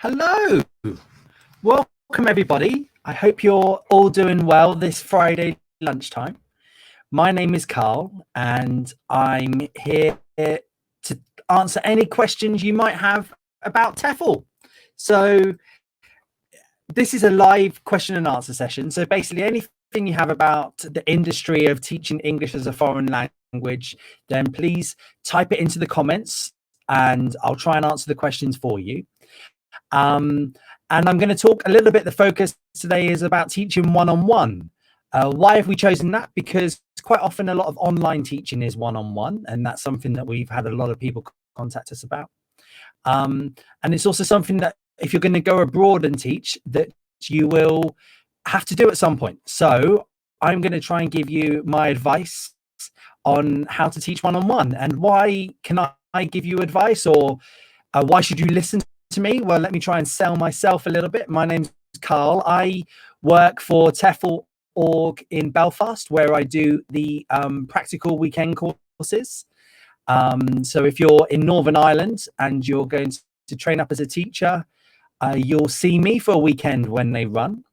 Hello, welcome everybody. I hope you're all doing well this Friday lunchtime. My name is Carl and I'm here to answer any questions you might have about TEFL. So this is a live question and answer session. So basically anything you have about the industry of teaching English as a foreign language, then please type it into the comments and I'll try and answer the questions for you. And I'm going to talk a little bit. The focus today is about teaching one-on-one. Why have we chosen that? Because quite often a lot of online teaching is one-on-one, and that's something that we've had a lot of people contact us about. And it's also something that if you're going to go abroad and teach, that you will have to do at some point. So I'm going to try and give you my advice on how to teach one-on-one. And why can I give you advice, or why should you listen to me? Well, let me try and sell myself a little bit. My name's Carl. I work for TEFL org in Belfast, where I do the practical weekend courses. So if you're in Northern Ireland and you're going to train up as a teacher, you'll see me for a weekend when they run.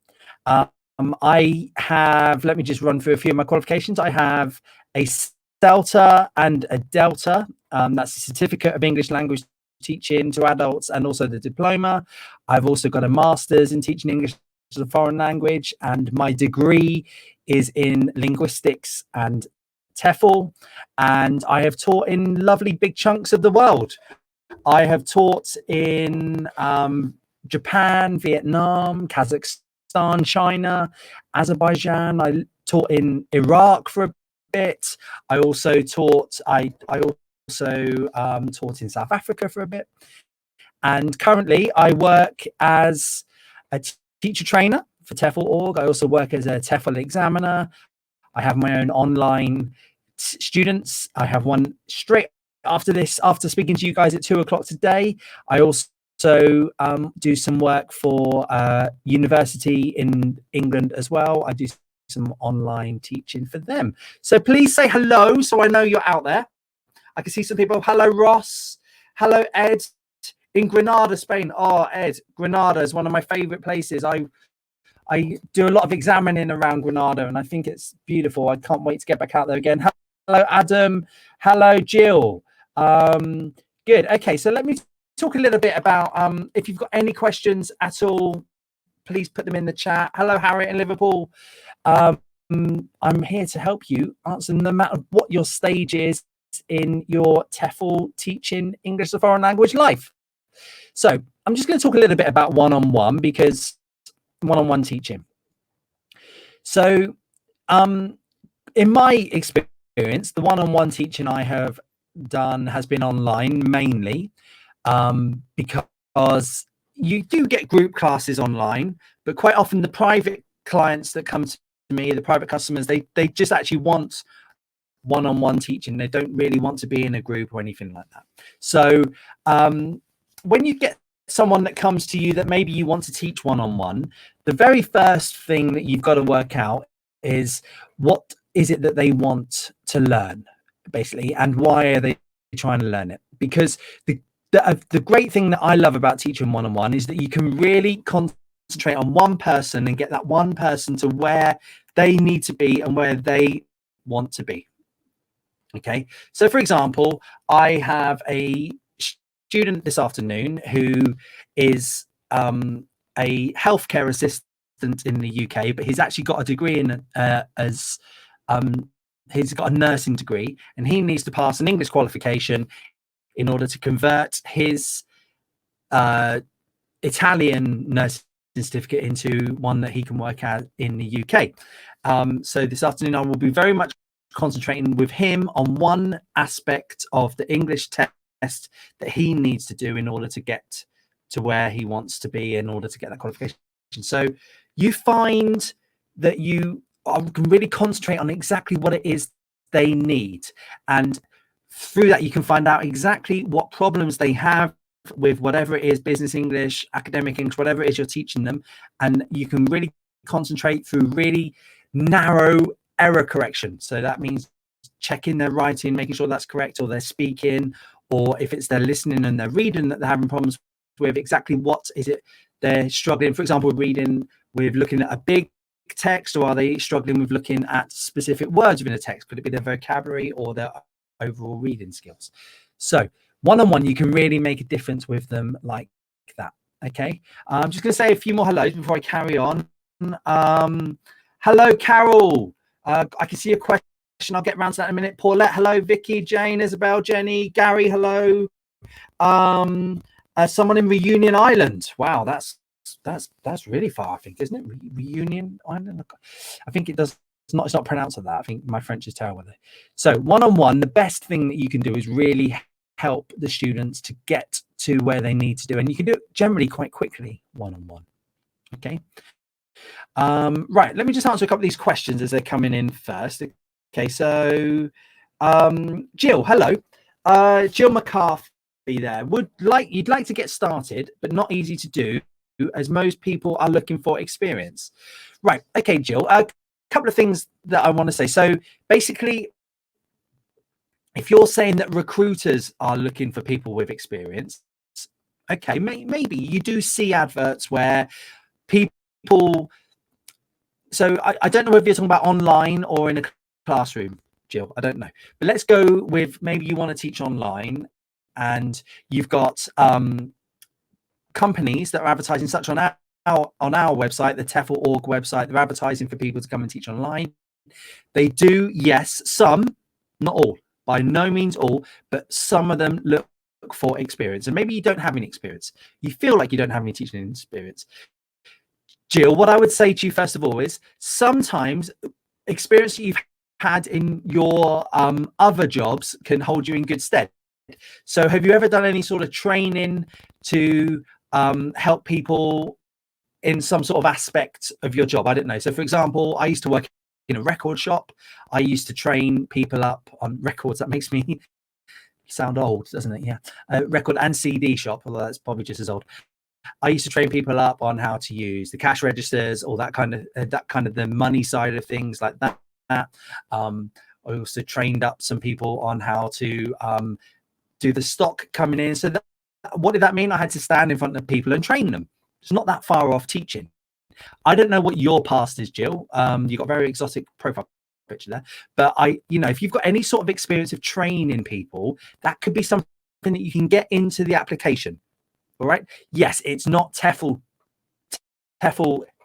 I have, let me just run through a few of my qualifications. I have a CELTA and a DELTA. That's a Certificate of English Language Teaching to Adults, and also the diploma. I've also got a master's in teaching English as a foreign language, and my degree is in linguistics and TEFL. And I have taught in lovely big chunks of the world. I have taught in Japan, Vietnam, Kazakhstan, China, Azerbaijan. I taught in Iraq for a bit. I also taught taught in South Africa for a bit, and currently I work as a teacher trainer for TEFL org. I also work as a TEFL examiner. I have my own online students. I have one straight after this, after speaking to you guys at 2 o'clock today. I also do some work for university in England as well. I do some online teaching for them. So please say hello so I know you're out there. I can see some people. Hello, Ross. Hello, Ed in Granada, Spain. Oh, Ed, Granada is one of my favorite places. I do a lot of examining around Granada, and I think it's beautiful. I can't wait to get back out there again. Hello, Adam. Hello, Jill. Good. Okay, so let me talk a little bit about if you've got any questions at all, please put them in the chat. Hello, Harriet in Liverpool. I'm here to help you answer no matter what your stage is in your TEFL teaching English as a foreign language life. So I'm just going to talk a little bit about one-on-one, because one-on-one teaching. So in my experience, the one-on-one teaching I have done has been online mainly, because you do get group classes online, but quite often the private clients that come to me, the private customers, they just actually want one-on-one teaching. They don't really want to be in a group or anything like that. So when you get someone that comes to you that maybe you want to teach one-on-one, the very first thing that you've got to work out is what is it that they want to learn, basically, and why are they trying to learn it? Because the great thing that I love about teaching one-on-one is that you can really concentrate on one person and get that one person to where they need to be and where they want to be. Okay, so for example, I have a student this afternoon who is a healthcare assistant in the UK, but he's actually got a degree in he's got a nursing degree, and he needs to pass an English qualification in order to convert his Italian nursing certificate into one that he can work at in the UK. So this afternoon I will be very much concentrating with him on one aspect of the English test that he needs to do in order to get to where he wants to be in order to get that qualification. So you find that you can really concentrate on exactly what it is they need, and through that you can find out exactly what problems they have with whatever it is, business English, academic English, whatever it is you're teaching them, and you can really concentrate through really narrow error correction. So that means checking their writing, making sure that's correct, or their speaking, or if it's their listening and their reading that they're having problems with exactly what is it they're struggling. For example, reading with looking at a big text, or are they struggling with looking at specific words within a text? Could it be their vocabulary or their overall reading skills? So one-on-one, you can really make a difference with them like that. Okay, I'm just going to say a few more hellos before I carry on. Hello, Carol. I can see a question. I'll get around to that in a minute. Paulette, hello. Vicky, Jane, Isabel, Jenny, Gary, hello. Someone in Reunion Island. Wow, that's really far, I think, isn't it? Reunion Island. I think it's not pronounced like that. I think my French is terrible there. So one-on-one, the best thing that you can do is really help the students to get to where they need to do, and you can do it generally quite quickly one-on-one. Okay. Right, let me just answer a couple of these questions as they're coming in first. Okay, so Gill, hello. Gill McCarthy there. You'd like to get started, but not easy to do, as most people are looking for experience. Right, okay, Gill. A couple of things that I want to say. So basically, if you're saying that recruiters are looking for people with experience, okay, maybe you do see adverts where people. So I don't know whether you're talking about online or in a classroom, Gill. I don't know. But let's go with, maybe you want to teach online and you've got companies that are advertising, such on our website, the TEFL org website. They're advertising for people to come and teach online. They do, yes, some, not all, by no means all, but some of them look for experience. And maybe you don't have any experience. You feel like you don't have any teaching experience. Gill, what I would say to you first of all is, sometimes experience that you've had in your other jobs can hold you in good stead. So have you ever done any sort of training to help people in some sort of aspect of your job? I don't know. So for example, I used to work in a record shop. I used to train people up on records. That makes me sound old, doesn't it? Yeah. Record and CD shop, although that's probably just as old. I used to train people up on how to use the cash registers, or that kind of the money side of things like that. I also trained up some people on how to do the stock coming in. So what did that mean? I had to stand in front of people and train them. It's not that far off teaching. I don't know what your past is, Gill. You've got a very exotic profile picture there. But if you've got any sort of experience of training people, that could be something that you can get into the application. All right. Yes, it's not TEFL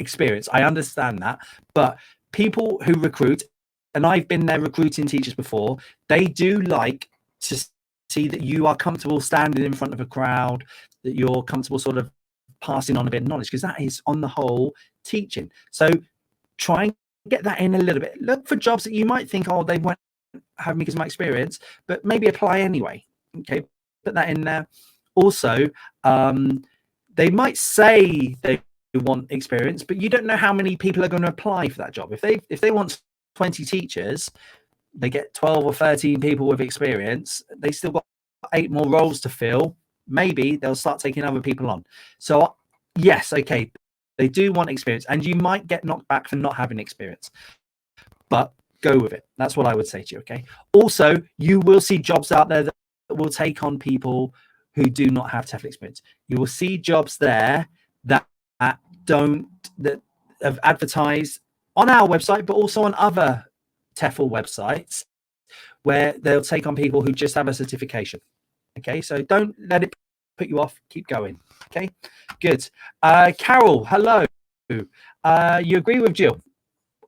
experience. I understand that. But people who recruit, and I've been there recruiting teachers before, they do like to see that you are comfortable standing in front of a crowd, that you're comfortable sort of passing on a bit of knowledge, because that is on the whole teaching. So try and get that in a little bit. Look for jobs that you might think, oh, they won't have me because of my experience, but maybe apply anyway. Okay, put that in there. Also, they might say they want experience, but you don't know how many people are going to apply for that job. If they want 20 teachers, they get 12 or 13 people with experience. They still got 8 more roles to fill. Maybe they'll start taking other people on. So yes, okay, they do want experience, and you might get knocked back for not having experience, but go with it. That's what I would say to you. Okay. Also, you will see jobs out there that will take on people who do not have TEFL experience. You will see jobs there that have advertised on our website, but also on other TEFL websites, where they'll take on people who just have a certification. Okay, so don't let it put you off. Keep going. Okay, good. Carol, hello. You agree with Gill?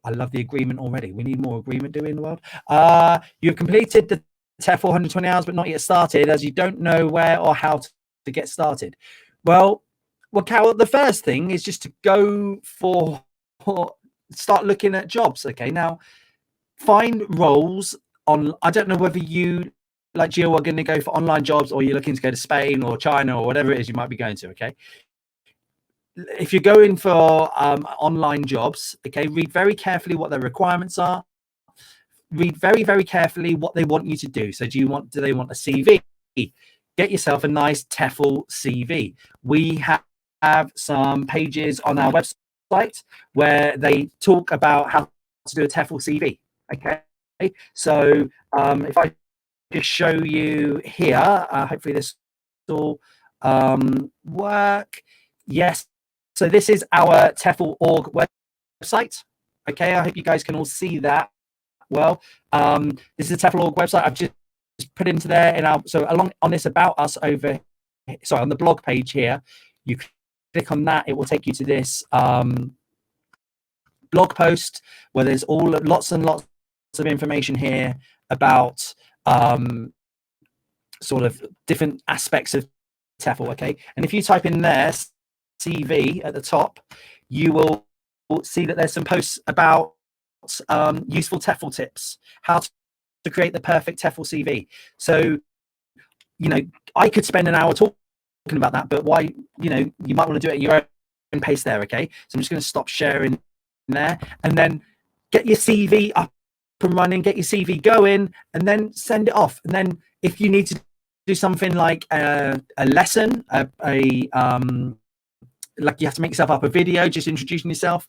I love the agreement already. We need more agreement, do we, in the world? You've completed the TEFL 120 hours, but not yet started, as you don't know where or how to get started. Well, Carol, the first thing is just to go start looking at jobs. Okay, now find roles on. I don't know whether you, like Gill, are going to go for online jobs, or you're looking to go to Spain or China or whatever it is you might be going to. Okay, if you're going for online jobs, okay, read very carefully what their requirements are. Read very, very carefully what they want you to do. So do they want a CV? Get yourself a nice TEFL CV. We have some pages on our website where they talk about how to do a TEFL CV. Okay, so if I just show you here, hopefully this will work. Yes. So this is our TEFL org website. Okay, I hope you guys can all see that well. This is a TEFL org website. I've just put into there in our, so along on this about us over, sorry, on the blog page here, you click on that, it will take you to this blog post where there's lots and lots of information here about sort of different aspects of TEFL. Okay, and if you type in there CV at the top, you will see that there's some posts about useful TEFL tips, how to create the perfect TEFL CV. So, you know, I could spend an hour talking about that, but why, you know, you might want to do it at your own pace there. Okay, so I'm just going to stop sharing there, and then get your CV up and running, get your CV going, and then send it off. And then if you need to do something like a lesson, like you have to make yourself up a video just introducing yourself,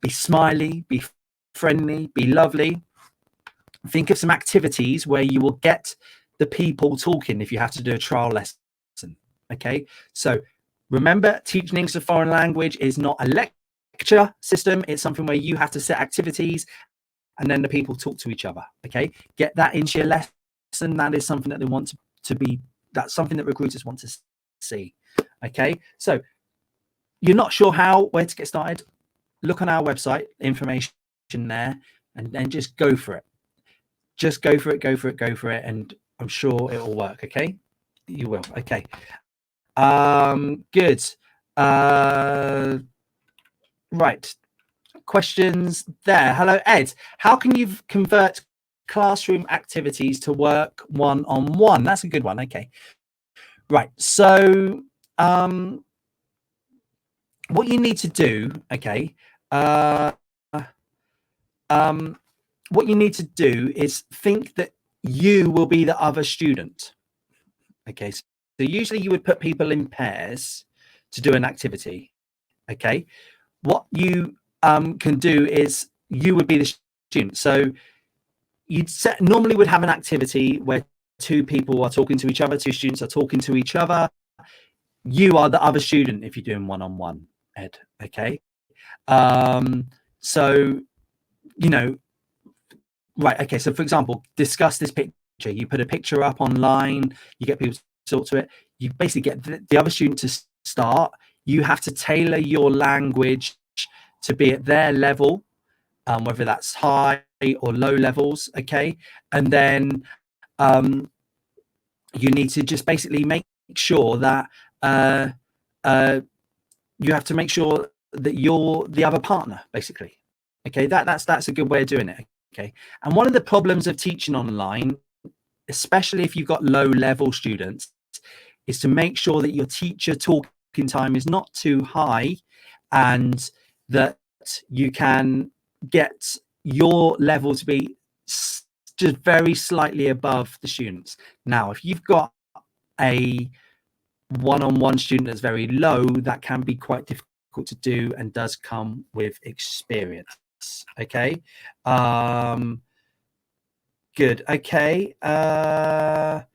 be smiley, be friendly, be lovely. Think of some activities where you will get the people talking if you have to do a trial lesson. Okay, so remember, teaching English as a foreign language is not a lecture system. It's something where you have to set activities and then the people talk to each other. Okay, get that into your lesson. That is something that they want to be, that's something that recruiters want to see. Okay, so you're not sure where to get started, look on our website, information there, and then just go for it. Just go for it, and I'm sure it will work. Okay, you will. Okay, good. Right, questions there. Hello, Ed. How can you convert classroom activities to work one-on-one? That's a good one. Okay, right. So what you need to do, okay, what you need to do is think that you will be the other student. Okay, so usually you would put people in pairs to do an activity. Okay, what you can do is you would be the student. So you'd normally would have an activity where two people are talking to each other, two students are talking to each other. You are the other student if you're doing one-on-one, Ed. Okay, so you know, right, okay, so for example, discuss this picture. You put a picture up online, you get people to talk to it, you basically get the other student to start. You have to tailor your language to be at their level, whether that's high or low levels. Okay, and then you need to just basically make sure that you have to make sure that you're the other partner, basically. Okay, that's a good way of doing it. Okay, and one of the problems of teaching online, especially if you've got low level students, is to make sure that your teacher talking time is not too high, and that you can get your level to be just very slightly above the students. Now, if you've got a one-on-one student that's very low, that can be quite difficult to do and does come with experience. Okay, good. Okay, right,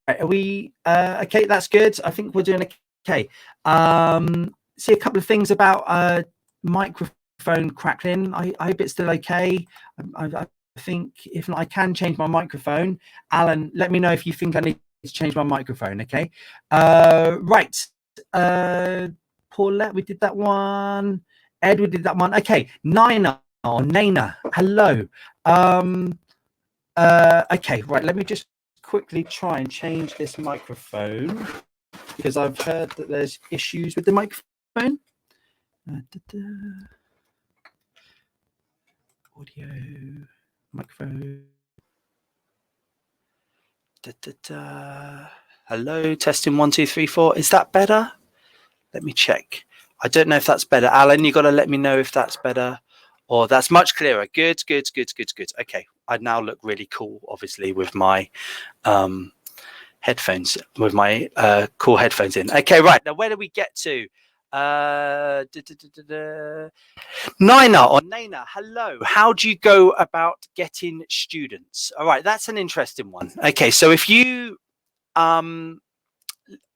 are we okay? That's good. I think we're doing okay. See a couple of things about microphone crackling. I hope it's still okay. I think if not, I can change my microphone. Alan, let me know if you think I need to change my microphone. Okay, right. Paulette, we did that one. Ed, we did that one. Okay, Naina or Naina, hello. Okay, right, let me just quickly try and change this microphone because I've heard that there's issues with the microphone. Audio, microphone. Hello, testing 1 2 3 4. Is that better? Let me check. I don't know if that's better. Alan, you got to let me know if that's better or that's much clearer. Good. Okay, I now look really cool, obviously, with my headphones, with my cool headphones in. Okay, right. Now, where do we get to? Naina or Naina, hello. How do you go about getting students? All right, that's an interesting one. Okay, so if you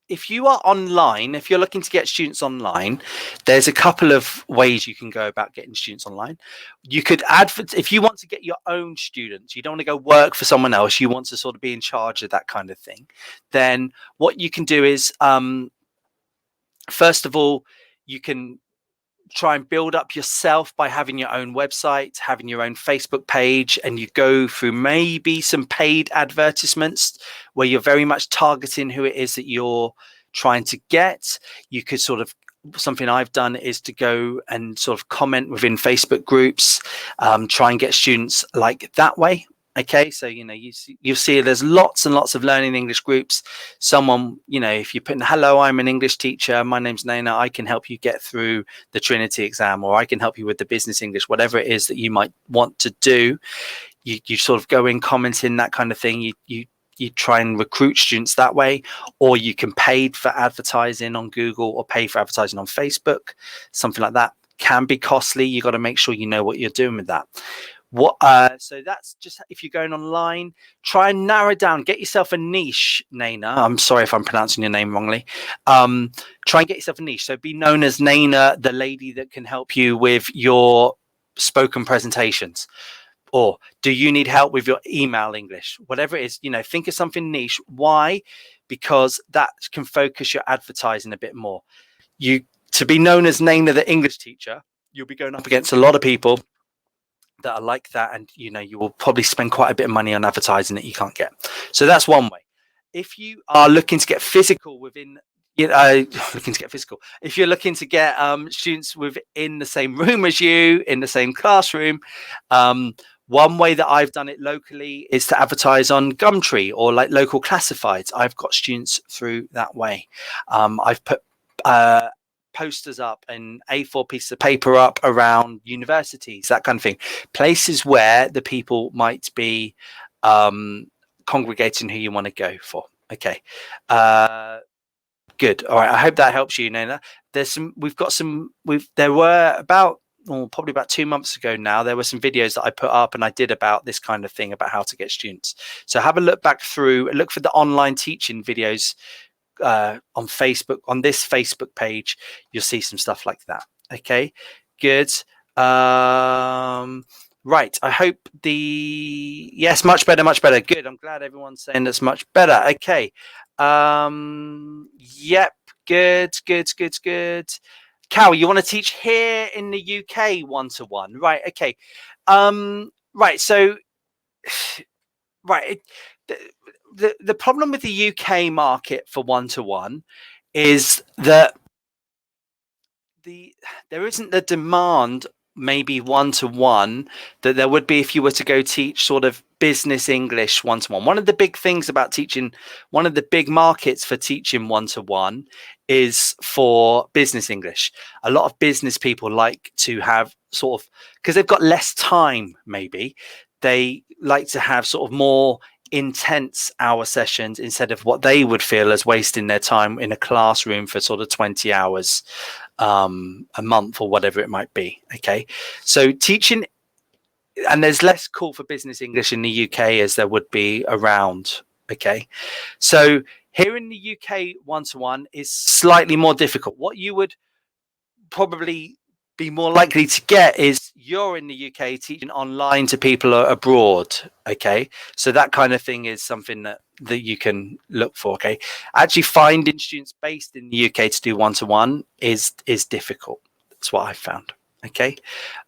if you are online, if you're looking to get students online, there's a couple of ways you can go about getting students online. You could if you want to get your own students, you don't want to go work for someone else, you want to sort of be in charge of that kind of thing, then what you can do is, first of all, you can try and build up yourself by having your own website, having your own Facebook page, and you go through maybe some paid advertisements where you're very much targeting who it is that you're trying to get. You could sort of, something I've done is to go and sort of comment within Facebook groups, try and get students like that way. Okay, so you'll see there's lots and lots of learning English groups. Someone, if you put in, hello, I'm an English teacher, my name's Naina, I can help you get through the Trinity exam, or I can help you with the business English, whatever it is that you might want to do. You sort of go in commenting, that kind of thing. You try and recruit students that way, or you can pay for advertising on Google or pay for advertising on Facebook. Something like that can be costly. You got to make sure you know what you're doing with that. So that's just, if you're going online, try and narrow down, get yourself a niche. Naina, I'm sorry if I'm pronouncing your name wrongly. Try and get yourself a niche. So be known as Naina, the lady that can help you with your spoken presentations. Or do you need help with your email English? Whatever it is, think of something niche. Why? Because that can focus your advertising a bit more. To be known as Naina, the English teacher, you'll be going up against a lot of people that are like that, and you will probably spend quite a bit of money on advertising that you can't get. So that's one way. If you are looking to get physical within, if you're looking to get students within the same room as you, in the same classroom, one way that I've done it locally is to advertise on Gumtree or like local classifieds. I've got students through that way. I've put posters up and A4 pieces of paper up around universities, that kind of thing, places where the people might be congregating who you want to go for. Okay, good. All right, I hope that helps you, Naina. There were about, probably about 2 months ago now, there were some videos that I put up and I did about this kind of thing, about how to get students. So have a look back through, look for the online teaching videos on Facebook, on this Facebook page. You'll see some stuff like that. Okay, good. Right, I hope yes, much better, good. I'm glad everyone's saying that's much better. Okay, yep, good. Cal, you want to teach here in the UK one-to-one, right? Okay, right, so right, the problem with the UK market for one-to-one is that there isn't the demand, maybe one-to-one, that there would be if you were to go teach sort of business English one-to-one. One of the big things about teaching, one of the big markets for teaching one-to-one is for business English. A lot of business people like to have sort of, because they've got less time, maybe, they like to have sort of more intense hour sessions instead of what they would feel as wasting their time in a classroom for sort of 20 hours a month or whatever it might be. Okay, so teaching, and there's less call for business English in the UK as there would be around. Okay, so here in the UK, one-to-one is slightly more difficult. What you would probably be more likely to get is you're in the UK teaching online to people abroad. Okay, so that kind of thing is something that you can look for. Okay, actually finding students based in the UK to do one-to-one is difficult. That's what I found. Okay,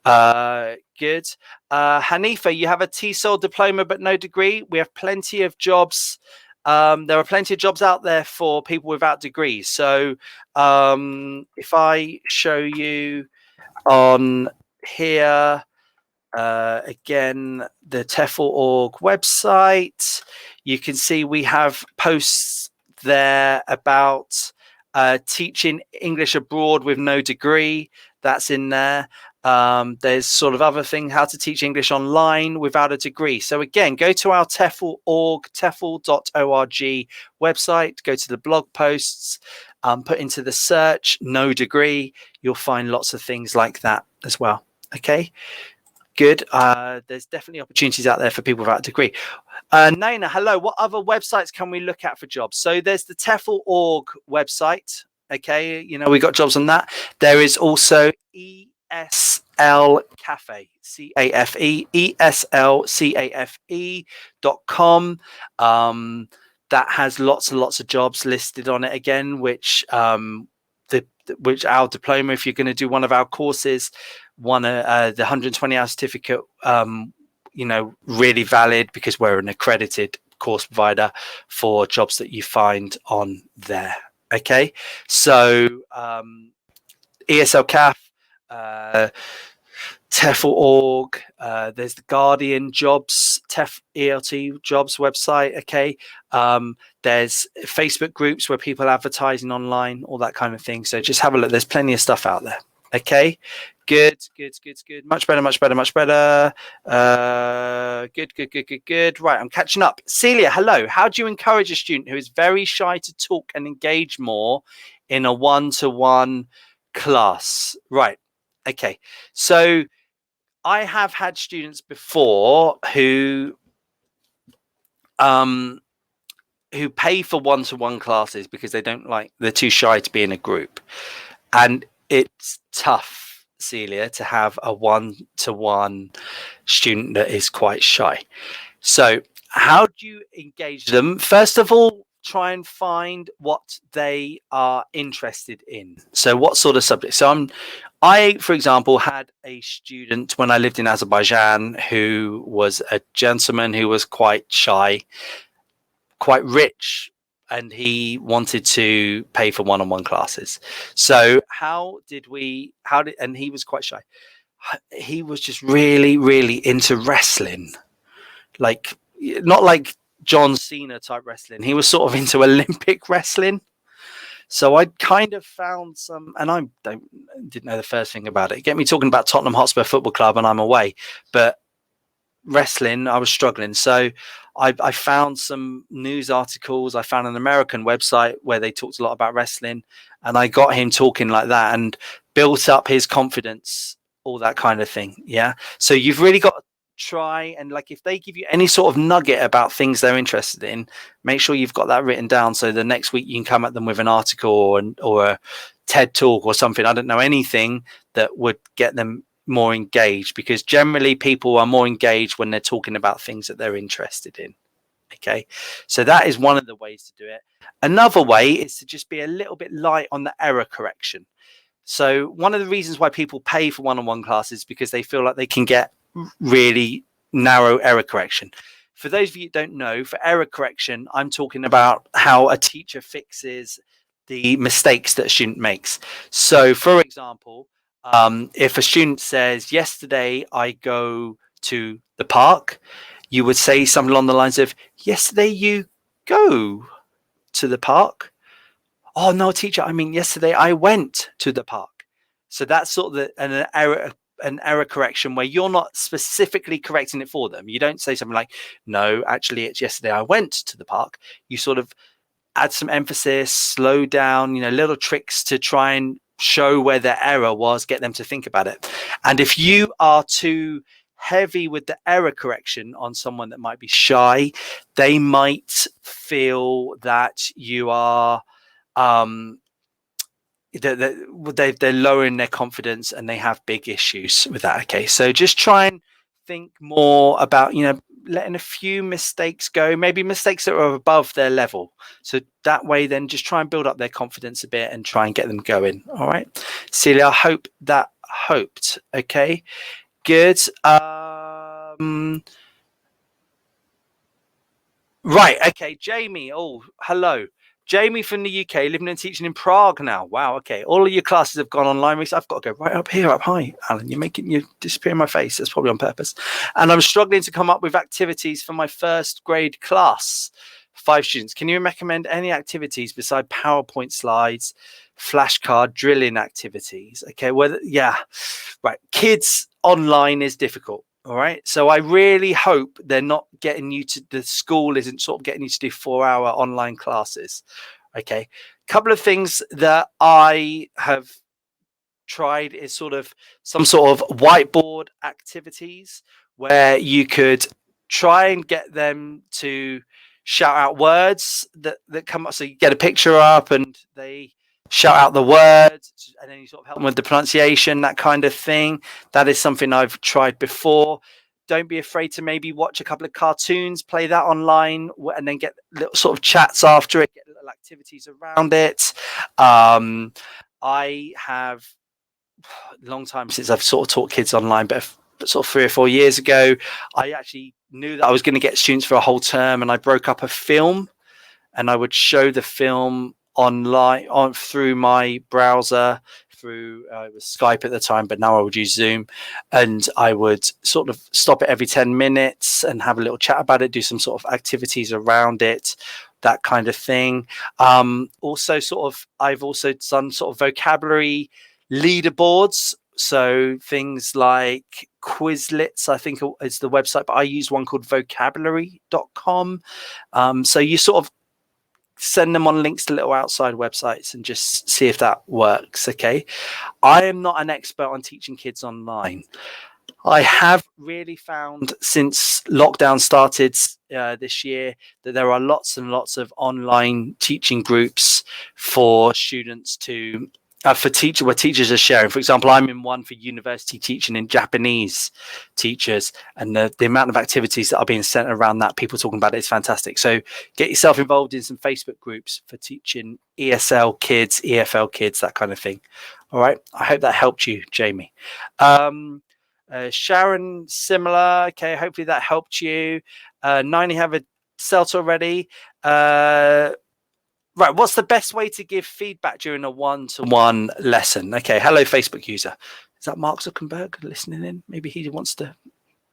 good. Hanifa, you have a TESOL diploma but no degree. We have plenty of jobs. There are plenty of jobs out there for people without degrees. So if I show you on here, again, the TEFL.org website, you can see we have posts there about teaching English abroad with no degree. That's in there. There's sort of other thing, how to teach English online without a degree. So again, go to our TEFL.org, TEFL.org website, go to the blog posts, put into the search no degree. You'll find lots of things like that as well. Okay, good. There's definitely opportunities out there for people without a degree. Naina, hello. What other websites can we look at for jobs? So there's the TEFL.org website. Okay, you know, we got jobs on that. There is also ESL Cafe, CAFE, ESLCAFE.com. That has lots and lots of jobs listed on it again, which which our diploma, if you're going to do one of our courses, the 120-hour certificate, you know, really valid because we're an accredited course provider for jobs that you find on there. Okay, so ESL CAF, TEFL.org, there's the Guardian Jobs, ELT Jobs website. Okay, there's Facebook groups where people are advertising online, all that kind of thing. So just have a look. There's plenty of stuff out there. Okay, good. Much better. Good. Right, I'm catching up. Celia, hello. How do you encourage a student who is very shy to talk and engage more in a one-to-one class? Right. Okay. So I have had students before who pay for one-to-one classes because they're too shy to be in a group. And it's tough, Celia, to have a one-to-one student that is quite shy. So how do you engage them? First of all, try and find what they are interested in. So what sort of subject? So I, for example, had a student when I lived in Azerbaijan who was a gentleman who was quite shy, quite rich, and he wanted to pay for one-on-one classes. So and he was quite shy. He was just really, really into wrestling, like not like John Cena type wrestling. He was sort of into Olympic wrestling. So I kind of found some, and I didn't know the first thing about it. Get me talking about Tottenham Hotspur Football Club and I'm away. But wrestling, I was struggling. So I found some news articles. I found an American website where they talked a lot about wrestling, and I got him talking like that and built up his confidence, all that kind of thing. Yeah. So you've really got to try and, like, if they give you any sort of nugget about things they're interested in, make sure you've got that written down, so the next week you can come at them with an article or a TED talk or something. I don't know, anything that would get them more engaged, because generally people are more engaged when they're talking about things that they're interested in. Okay, so that is one of the ways to do it. Another way is to just be a little bit light on the error correction. So one of the reasons why people pay for one-on-one classes is because they feel like they can get really narrow error correction. For those of you who don't know, for error correction, I'm talking about how a teacher fixes the mistakes that a student makes. So for example, if a student says, yesterday I go to the park, you would say something along the lines of, yesterday you go to the park? Oh no, teacher, I mean yesterday I went to the park. So that's sort of an error correction where you're not specifically correcting it for them. You don't say something like, no, actually it's yesterday I went to the park. You sort of add some emphasis, slow down, little tricks to try and show where the error was, get them to think about it. And if you are too heavy with the error correction on someone that might be shy, they might feel that you are they're lowering their confidence and they have big issues with that. Okay, so just try and think more about letting a few mistakes go, maybe mistakes that are above their level, so that way then just try and build up their confidence a bit and try and get them going. All right, Celia, I hope that helped. Okay, good. Right, okay, Jamie, oh hello, Jamie from the UK, living and teaching in Prague now. Wow, okay. All of your classes have gone online. I've got to go right up here, up high. Alan, you disappear in my face. That's probably on purpose. And I'm struggling to come up with activities for my first grade class. 5 students. Can you recommend any activities beside PowerPoint slides, flashcard drilling activities? Okay, well, yeah, right. Kids online is difficult. All right. So I really hope they're not getting you to, the school isn't sort of getting you to do 4-hour online classes. Okay. Couple of things that I have tried is sort of some sort of whiteboard activities where you could try and get them to shout out words that come up. So you get a picture up and they shout out the words, and then you sort of help them with the pronunciation, that kind of thing. That is something I've tried before. Don't be afraid to maybe watch a couple of cartoons, play that online, and then get little sort of chats after it, get little activities around it. I have a long time since I've sort of taught kids online, but sort of 3 or 4 years ago, I actually knew that I was going to get students for a whole term, and I broke up a film, and I would show the film online through my browser, through it was Skype at the time, but now I would use Zoom, and I would sort of stop it every 10 minutes and have a little chat about it, do some sort of activities around it, that kind of thing. Also I've also done sort of vocabulary leaderboards. So things like Quizlets, I think is the website, but I use one called vocabulary.com. So you sort of send them on links to little outside websites and just see if that works. Okay. I am not an expert on teaching kids online. I have really found since lockdown started this year that there are lots and lots of online teaching groups for students to where teachers are sharing. For example, I'm in one for university teaching in Japanese teachers, and the amount of activities that are being sent around that, people talking about it, is fantastic. So get yourself involved in some Facebook groups for teaching ESL kids, EFL kids, that kind of thing. All right. I hope that helped you, Jamie. Sharon, similar. Okay. Hopefully that helped you. Naina, have a CELT already. Right, what's the best way to give feedback during a one-to-one lesson? Okay, hello, Facebook user. Is that Mark Zuckerberg listening in? Maybe he wants to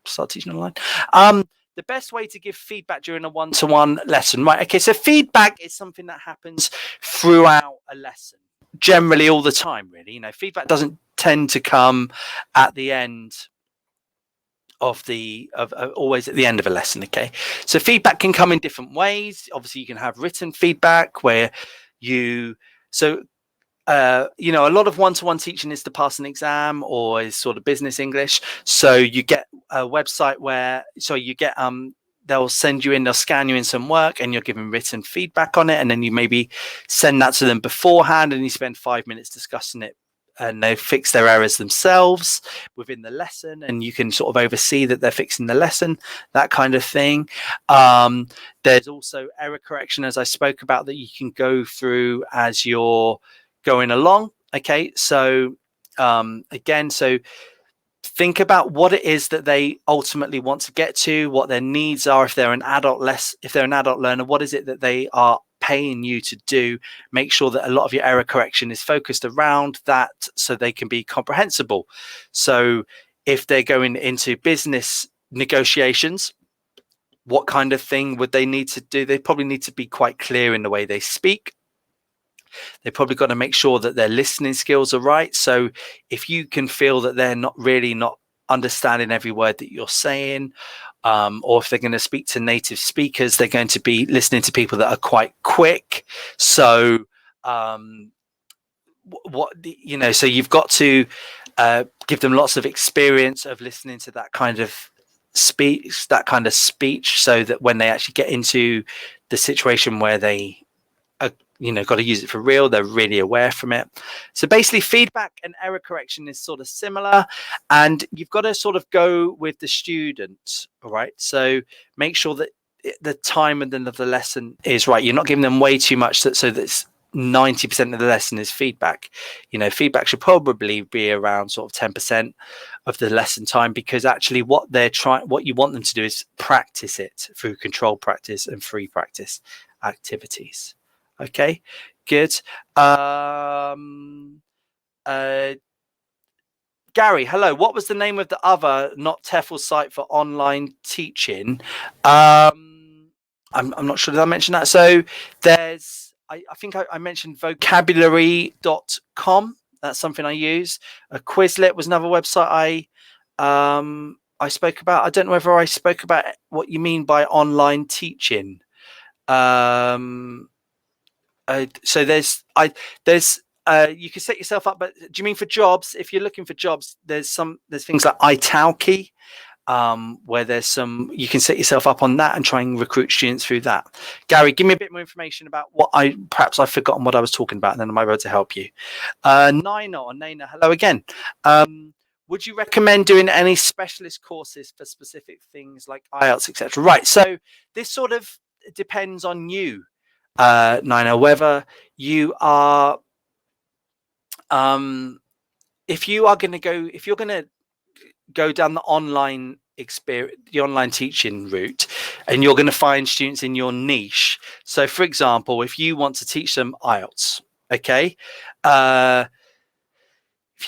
start teaching online. The best way to give feedback during a one-to-one lesson. Right, okay, so feedback is something that happens throughout a lesson, generally all the time, really. You know, feedback doesn't tend to come at the end of always at the end of a lesson. Okay, so feedback can come in different ways. Obviously you can have written feedback where a lot of one-to-one teaching is to pass an exam or is sort of business English. So you get a website where they'll send you in, they'll scan you in some work, and you're given written feedback on it, and then you maybe send that to them beforehand, and you spend 5 minutes discussing it, and they fix their errors themselves within the lesson, and you can sort of oversee that they're fixing the lesson, that kind of thing. There's also error correction, as I spoke about, that you can go through as you're going along. Okay, so again, so think about what it is that they ultimately want to get to, what their needs are. If they're an adult learner, what is it that they are paying you to do? Make sure that a lot of your error correction is focused around that so they can be comprehensible. So if they're going into business negotiations, what kind of thing would they need to do? They probably need to be quite clear in the way they speak. They've probably got to make sure that their listening skills are right. So if you can feel that they're not understanding every word that you're saying, or if they're going to speak to native speakers, they're going to be listening to people that are quite quick. So so you've got to give them lots of experience of listening to that kind of speech, so that when they actually get into the situation where they got to use it for real, they're really aware from it. So basically feedback and error correction is sort of similar, and you've got to sort of go with the student. All right, so make sure that the time and then of the lesson is right. You're not giving them way too much so that's 90% of the lesson is feedback. Feedback should probably be around sort of 10% of the lesson time, because actually what you want them to do is practice it through controlled practice and free practice activities. Okay, good. Gary, hello. What was the name of the other not TEFL site for online teaching? I'm not sure. Did I mention that? So there's, I think I mentioned vocabulary.com. That's something I use. A Quizlet was another website I spoke about. I don't know whether I spoke about what you mean by online teaching. So there's you can set yourself up, but do you mean for jobs? If you're looking for jobs, there's things like Italki, where there's some, you can set yourself up on that and try and recruit students through that. Gary, give me a bit more information about what perhaps I've forgotten what I was talking about, and then I might be able to help you. Naina, hello again. Would you recommend doing any specialist courses for specific things like IELTS, etc.? Right. So this sort of depends on you, Naina, whether you are, if you're going to go down the online experience, the online teaching route, and you're going to find students in your niche. So for example, if you want to teach them IELTS, okay, if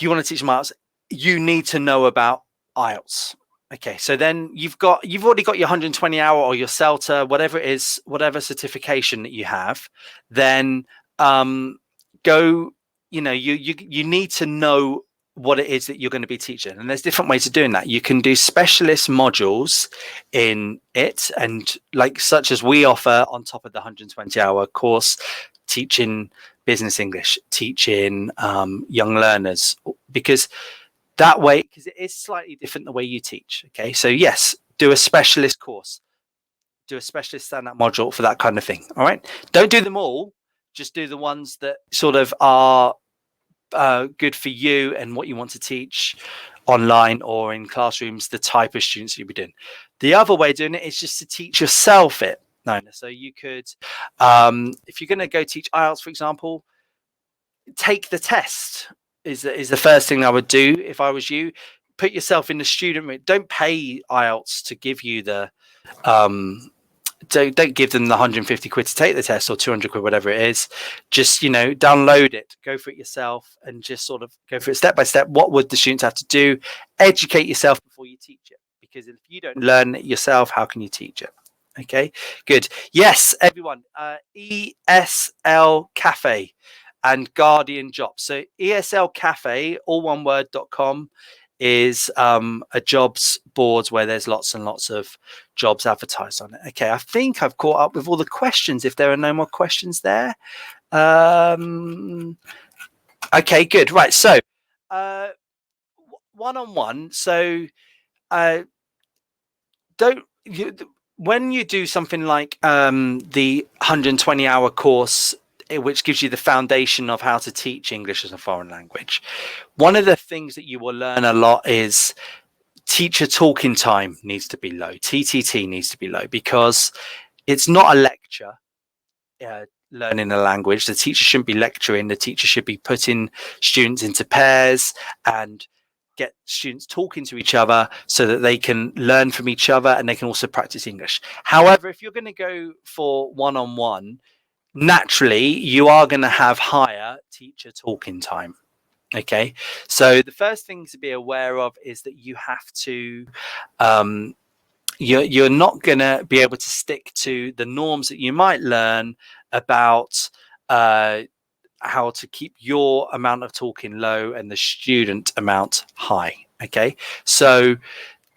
you want to teach them IELTS, you need to know about IELTS. Okay, so then you've already got your 120 hour or your CELTA, whatever it is, whatever certification that you have, then go, you need to know what it is that you're going to be teaching, and there's different ways of doing that. You can do specialist modules in it, and such as we offer on top of the 120 hour course, teaching business English, teaching young learners, because that way, because it is slightly different the way you teach. Okay, so yes, do a specialist course, do a specialist stand-up module for that kind of thing. All right, don't do them all, just do the ones that sort of are good for you and what you want to teach online or in classrooms, the type of students you'll be doing. The other way of doing it is just to teach yourself it. So you could, if you're going to go teach IELTS, for example, take the test is the first thing I would do if I was you. Put yourself in the student room. Don't pay IELTS to give you the don't give them the 150 quid to take the test, or 200 quid, whatever it is. Just, download it, go for it yourself, and just sort of go for it step by step. What would the students have to do? Educate yourself before you teach it, because if you don't learn it yourself, how can you teach it? Okay, good. Yes, everyone, ESL Cafe and Guardian Jobs. So ESL Cafe, all one word.com, is a jobs board where there's lots and lots of jobs advertised on it. Okay, I think I've caught up with all the questions, if there are no more questions there. Okay, good. Right, so one-on-one. So when you do something like the 120 hour course, which gives you the foundation of how to teach English as a foreign language, one of the things that you will learn a lot is teacher talking time needs to be low. TTT needs to be low, because it's not a lecture learning a language. The teacher shouldn't be lecturing. The teacher should be putting students into pairs and get students talking to each other so that they can learn from each other and they can also practice English. However, if you're going to go for one-on-one, naturally you are going to have higher teacher talking time. Okay, so the first thing to be aware of is that you have to you're not going to be able to stick to the norms that you might learn about how to keep your amount of talking low and the student amount high. Okay, so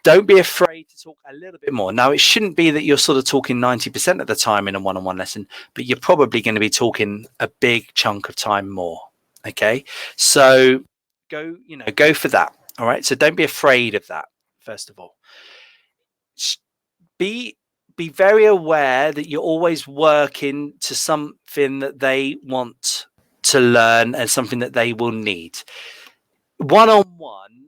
don't be afraid to talk a little bit more. Now, it shouldn't be that you're sort of talking 90% of the time in a one-on-one lesson, but you're probably going to be talking a big chunk of time more. Okay, so go for that. All right, so don't be afraid of that. First of all, be very aware that you're always working to something that they want to learn and something that they will need. One-on-one,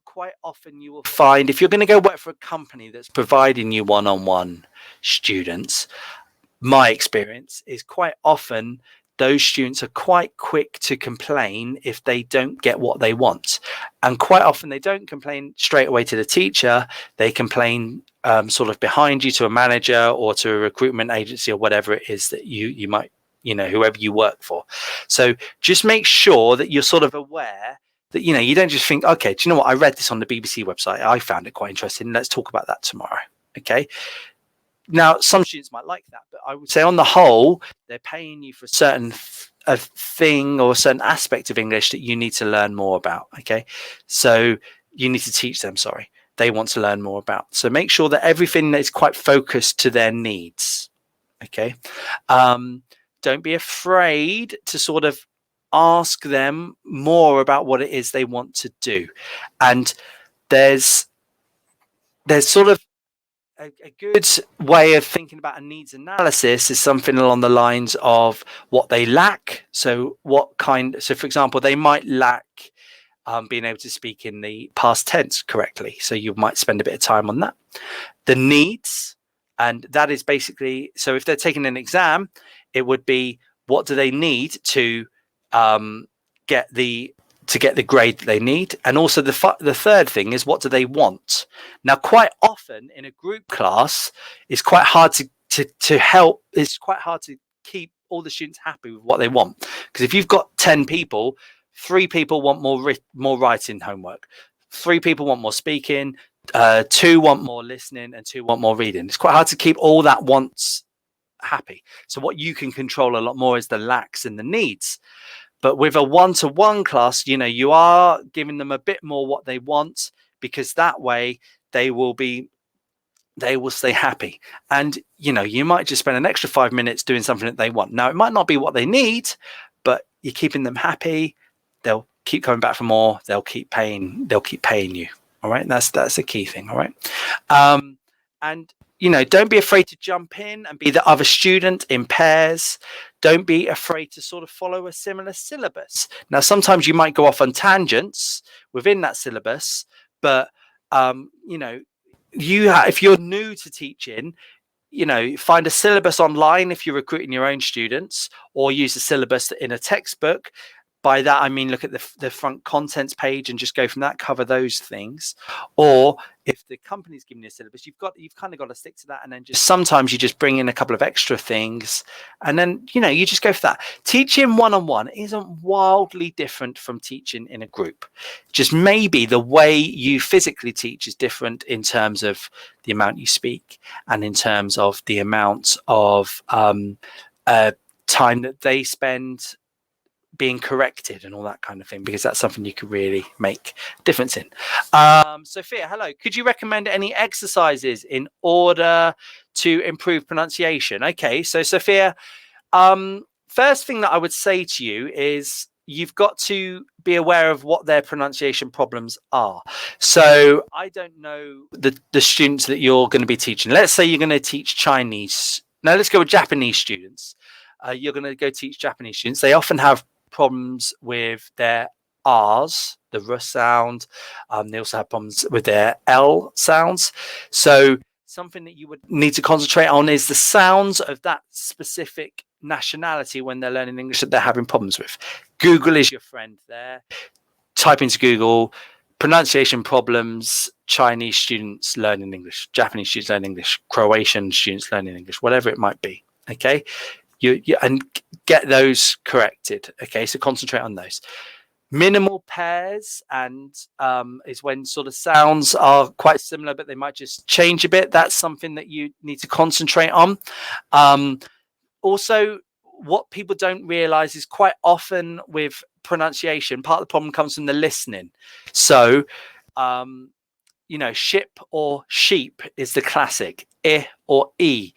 quite often you will find, if you're going to go work for a company that's providing you one-on-one students, my experience is quite often those students are quite quick to complain if they don't get what they want. And quite often they don't complain straight away to the teacher. They complain sort of behind you to a manager or to a recruitment agency or whatever it is that you might, whoever you work for. So just make sure that you're sort of aware that, you don't just think, okay, do you know what? I read this on the BBC website. I found it quite interesting. Let's talk about that tomorrow. Okay. Now, some students might like that, but I would say on the whole, they're paying you for a certain thing or a certain aspect of English that you need to learn more about. Okay. So you need to teach them, they want to learn more about. So make sure that everything is quite focused to their needs. Okay. Don't be afraid to sort of ask them more about what it is they want to do. And there's there's sort of a good way of thinking about a needs analysis is something along the lines of what they lack. So for example, they might lack being able to speak in the past tense correctly. So you might spend a bit of time on that. The needs, and that is basically, so if they're taking an exam, it would be what do they need to get the grade that they need. And also the third thing is what do they want. Now, quite often in a group class, it's quite hard to help. It's quite hard to keep all the students happy with what they want, because if you've got 10 people, 3 people want more writing homework, 3 people want more speaking, 2 want more listening, and 2 want more reading. It's quite hard to keep all that wants happy. So what you can control a lot more is the lacks and the needs. But with a one-to-one class, you are giving them a bit more what they want, because that way they will stay happy. And you might just spend an extra 5 minutes doing something that they want. Now, it might not be what they need, but you're keeping them happy. They'll keep coming back for more. They'll keep paying you. All right, that's a key thing. All right, and don't be afraid to jump in and be the other student in pairs. Don't be afraid to sort of follow a similar syllabus. Now, sometimes you might go off on tangents within that syllabus, but if you're new to teaching, find a syllabus online if you're recruiting your own students, or use a syllabus in a textbook. By that, I mean, look at the front contents page and just go from that, cover those things. Or if the company's giving you a syllabus, you've kind of got to stick to that. And then sometimes you just bring in a couple of extra things, and then, you just go for that. Teaching one-on-one isn't wildly different from teaching in a group. Just maybe the way you physically teach is different in terms of the amount you speak and in terms of the amount of time that they spend being corrected and all that kind of thing, because that's something you could really make a difference in. Sophia, hello. Could you recommend any exercises in order to improve pronunciation? Okay, so Sophia, first thing that I would say to you is you've got to be aware of what their pronunciation problems are. So I don't know the students that you're going to be teaching. Let's say you're going to teach Chinese. Now let's go with Japanese students. You're going to go teach Japanese students. They often have problems with their R's, the R sound. They also have problems with their L sounds. So something that you would need to concentrate on is the sounds of that specific nationality when they're learning English that they're having problems with. Google is your friend there. Type into Google pronunciation problems, Chinese students learning English, Japanese students learning English, Croatian students learning English, whatever it might be. Okay. And get those corrected. Okay, so concentrate on those. Minimal pairs and is when sort of sounds are quite similar, but they might just change a bit. That's something that you need to concentrate on. Also, what people don't realize is quite often with pronunciation, part of the problem comes from the listening. So, ship or sheep is the classic, I or E.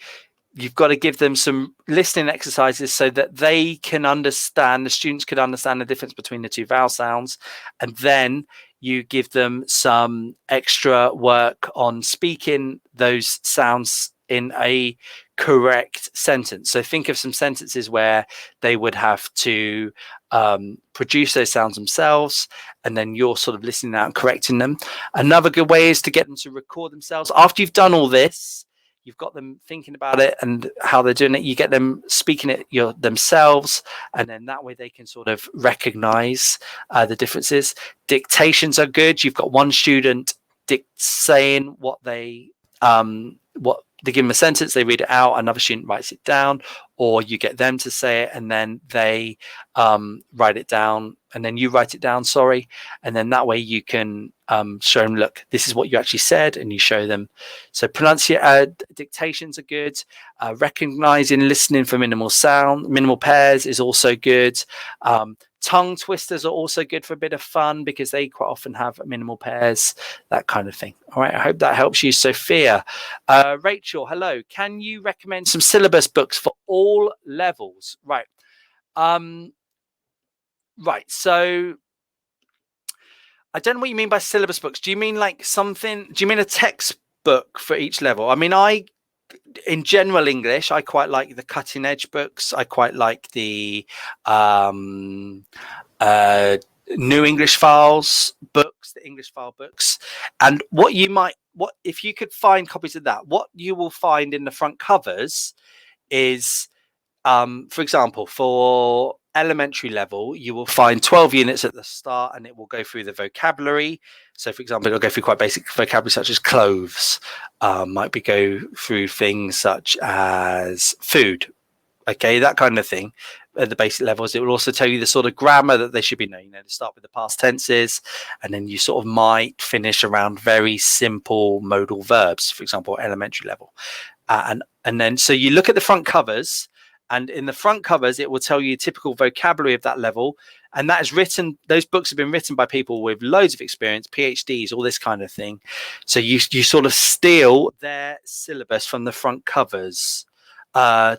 You've got to give them some listening exercises so that they can understand, the students can understand the difference between the two vowel sounds. And then you give them some extra work on speaking those sounds in a correct sentence. So think of some sentences where they would have to produce those sounds themselves, and then you're sort of listening out and correcting them. Another good way is to get them to record themselves. After you've done all this, you've got them thinking about it and how they're doing it. You get them speaking it themselves, and then that way they can sort of recognize the differences. Dictations are good. You've got one student saying what they give them a sentence, they read it out, another student writes it down, or you get them to say it and then they write it down, and then you write it down, and then that way you can show them, look, this is what you actually said, and you show them. So dictations are good. Recognizing, listening for minimal pairs is also good. Tongue twisters are also good for a bit of fun because they quite often have minimal pairs, that kind of thing. All right, I hope that helps you, Sophia. Rachel, hello. Can you recommend some syllabus books for all levels? Right. Right. So I don't know what you mean by syllabus books. Do you mean like something? Do you mean a textbook book for each level. I mean, in general English, I quite like the cutting edge books. I quite like the New English Files books, the English file books. And what if you could find copies of that, what you will find in the front covers is, for example, for elementary level, you will find 12 units at the start, and it will go through the vocabulary. So, for example, it'll go through quite basic vocabulary such as clothes, might be go through things such as food, okay, that kind of thing at the basic levels. It will also tell you the sort of grammar that they should be knowing. To start with the past tenses, and then you sort of might finish around very simple modal verbs, for example, elementary level. And then so you look at the front covers, and in the front covers, it will tell you typical vocabulary of that level. And that is written, those books have been written by people with loads of experience, PhDs, all this kind of thing. So you sort of steal their syllabus from the front covers. I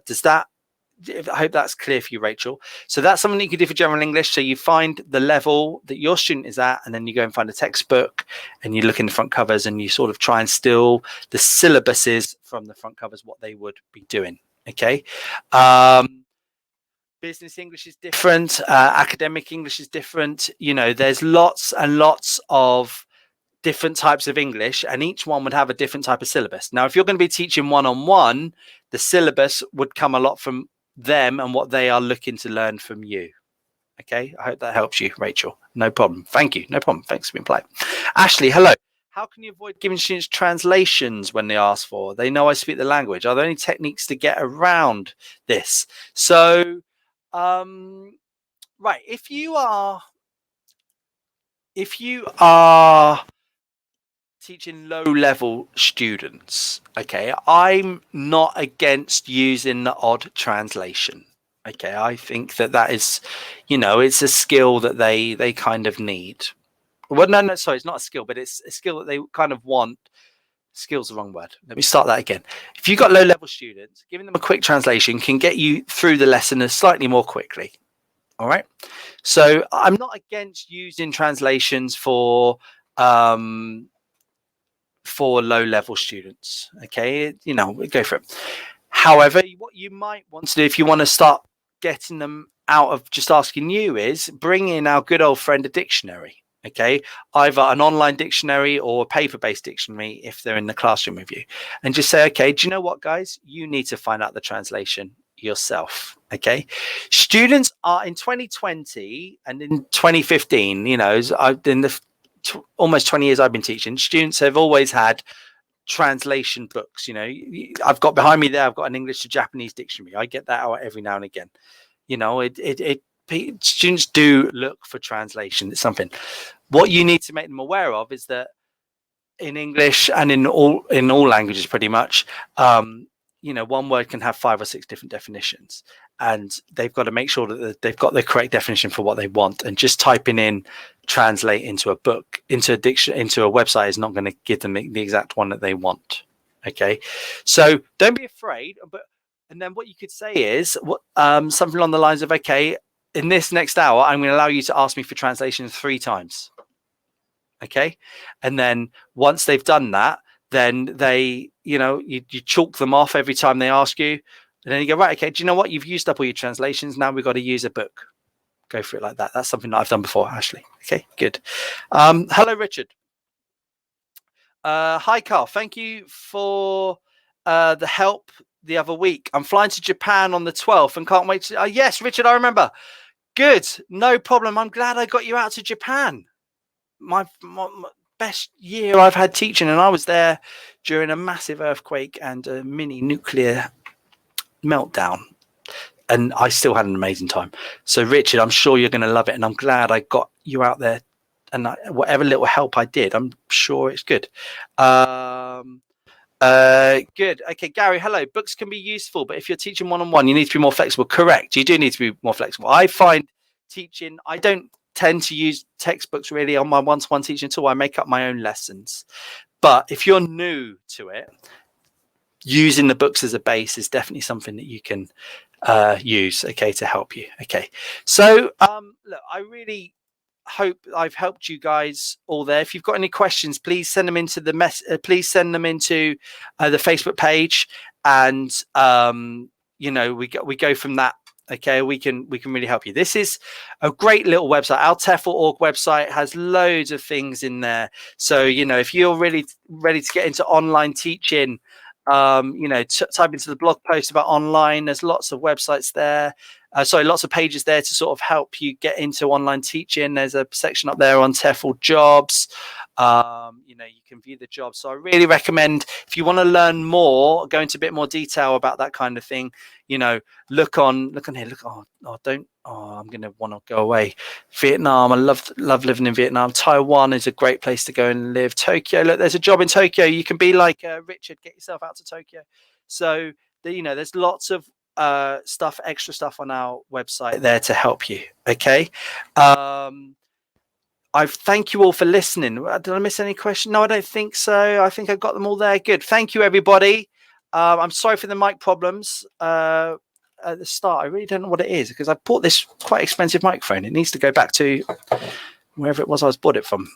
hope that's clear for you, Rachel. So that's something that you can do for general English. So you find the level that your student is at, and then you go and find a textbook, and you look in the front covers, and you sort of try and steal the syllabuses from the front covers, what they would be doing. Okay. Business English is different. Academic English is different. There's lots and lots of different types of English, and each one would have a different type of syllabus. Now, if you're going to be teaching one-on-one, the syllabus would come a lot from them and what they are looking to learn from you. Okay, I hope that helps you, Rachel. No problem. Thank you. No problem. Thanks for being polite. Ashley, hello. How can you avoid giving students translations when they ask for? They know I speak the language. Are there any techniques to get around this? So, right, if you are teaching low-level students, okay, I'm not against using the odd translation. Okay, I think that is, it's a skill that they kind of need. Well, no, sorry, it's not a skill, but it's a skill that they kind of want. Skill's the wrong word. Let me start that again. If you've got low-level students, giving them a quick translation can get you through the lesson slightly more quickly. All right. So I'm not against using translations for low-level students. Okay, go for it. However, what you might want to do if you want to start getting them out of just asking you is bring in our good old friend, a dictionary. Okay, either an online dictionary or a paper-based dictionary if they're in the classroom with you, and just say, okay, do you know what, guys? You need to find out the translation yourself. Okay, students are in 2020 and in 2015, in the almost 20 years I've been teaching, students have always had translation books. I've got behind me there, I've got an English to Japanese dictionary. I get that out every now and again. Students do look for translation. It's something. What you need to make them aware of is that in English and in all languages, pretty much, one word can have 5 or 6 different definitions, and they've got to make sure that they've got the correct definition for what they want. And just typing in translate into a book, into a website is not going to give them the exact one that they want. Okay, so don't be afraid. And then what you could say is something along the lines of, okay, in this next hour, I'm going to allow you to ask me for translation 3 times. Okay, and then once they've done that, then they, you chalk them off every time they ask you. And then you go, right, okay, do you know what? You've used up all your translations. Now we've got to use a book. Go for it like that. That's something that I've done before, Ashley. Okay, good. Hello, Richard. Hi, Carl. Thank you for the help the other week. I'm flying to Japan on the 12th and can't wait to... yes, Richard, I remember. Good. No problem. I'm glad I got you out to Japan. My best year I've had teaching, and I was there during a massive earthquake and a mini nuclear meltdown, and I still had an amazing time. So Richard, I'm sure you're going to love it, and I'm glad I got you out there, and whatever little help I did, I'm sure it's good. Good. Okay, Gary, hello. Books can be useful, but if you're teaching one-on-one, you need to be more flexible. Correct, you do need to be more flexible. I find teaching, I don't tend to use textbooks really on my one-to-one teaching at all. I make up my own lessons. But if you're new to it, using the books as a base is definitely something that you can use, okay, to help you. Okay, so look, I really hope I've helped you guys all there. If you've got any questions, please send them into the the Facebook page, and you know, we go from that. Okay, we can really help you. This is a great little website. Our TEFL.org website has loads of things in there. So, you know, if you're really ready to get into online teaching, you know, type into the blog post about online. There's lots of websites there. Lots of pages there to sort of help you get into online teaching. There's a section up there on TEFL jobs. You know, you can view the jobs. So I really recommend, if you want to learn more, go into a bit more detail about that kind of thing, you know, look on here. I'm going to want to go away. Vietnam. I love living in Vietnam. Taiwan is a great place to go and live. Tokyo. Look, there's a job in Tokyo. You can be like Richard, get yourself out to Tokyo. So, you know, there's lots of extra stuff on our website there to help you. Okay. I thank you all for listening. Did I miss any questions? No, I don't think so. I think I got them all there. Good. Thank you, everybody. I'm sorry for the mic problems at the start. I really don't know what it is, because I bought this quite expensive microphone. It needs to go back to wherever it was I bought it from.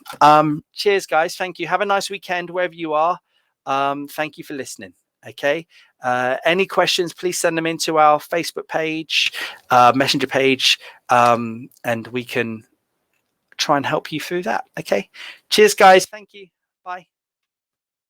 Cheers, guys. Thank you. Have a nice weekend wherever you are. Thank you for listening. Okay. Any questions, please send them into our Facebook page, Messenger page, and we can try and help you through that. Okay. Cheers, guys. Thank you. Bye.